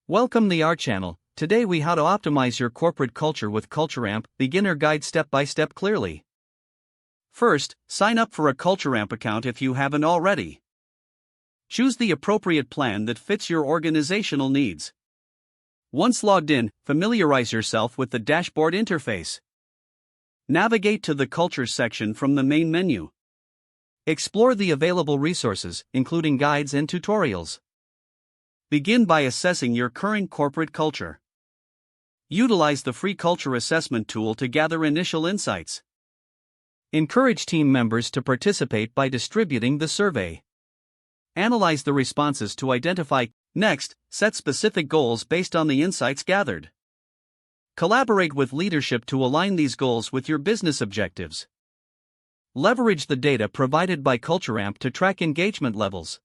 Welcome to our channel. Today we how to optimize your corporate culture with CultureAmp, beginner guide step by step clearly. First, sign up for a CultureAmp account if you haven't already. Choose the appropriate plan that fits your organizational needs. Once logged in, familiarize yourself with the dashboard interface. Navigate to the Culture section from the main menu. Explore the available resources, including guides and tutorials. Begin by assessing your current corporate culture. Utilize the free culture assessment tool to gather initial insights. Encourage team members to participate by distributing the survey. Analyze the responses to identify. Next, set specific goals based on the insights gathered. Collaborate with leadership to align these goals with your business objectives. Leverage the data provided by CultureAmp to track engagement levels.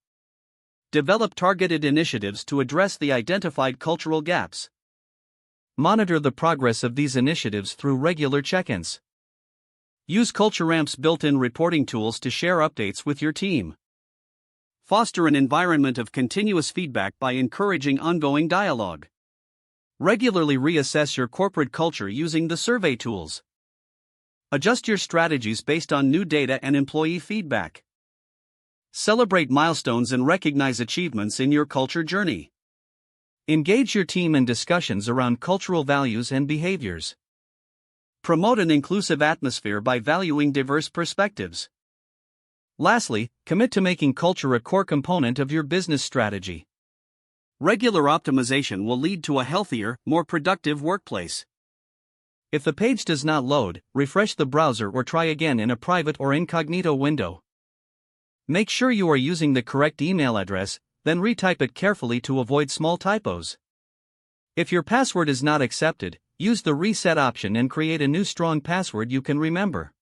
Develop targeted initiatives to address the identified cultural gaps. Monitor the progress of these initiatives through regular check-ins. Use CultureAmp's built-in reporting tools to share updates with your team. Foster an environment of continuous feedback by encouraging ongoing dialogue. Regularly reassess your corporate culture using the survey tools. Adjust your strategies based on new data and employee feedback. Celebrate milestones and recognize achievements in your culture journey. Engage your team in discussions around cultural values and behaviors. Promote an inclusive atmosphere by valuing diverse perspectives. Lastly, commit to making culture a core component of your business strategy. Regular optimization will lead to a healthier, more productive workplace. If the page does not load, refresh the browser or try again in a private or incognito window. Make sure you are using the correct email address, then retype it carefully to avoid small typos. If your password is not accepted, use the reset option and create a new strong password you can remember.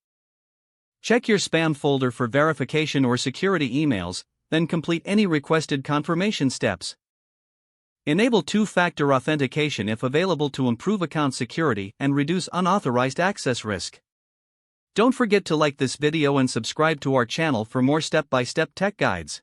Check your spam folder for verification or security emails, then complete any requested confirmation steps. Enable two-factor authentication if available to improve account security and reduce unauthorized access risk. Don't forget to like this video and subscribe to our channel for more step-by-step tech guides.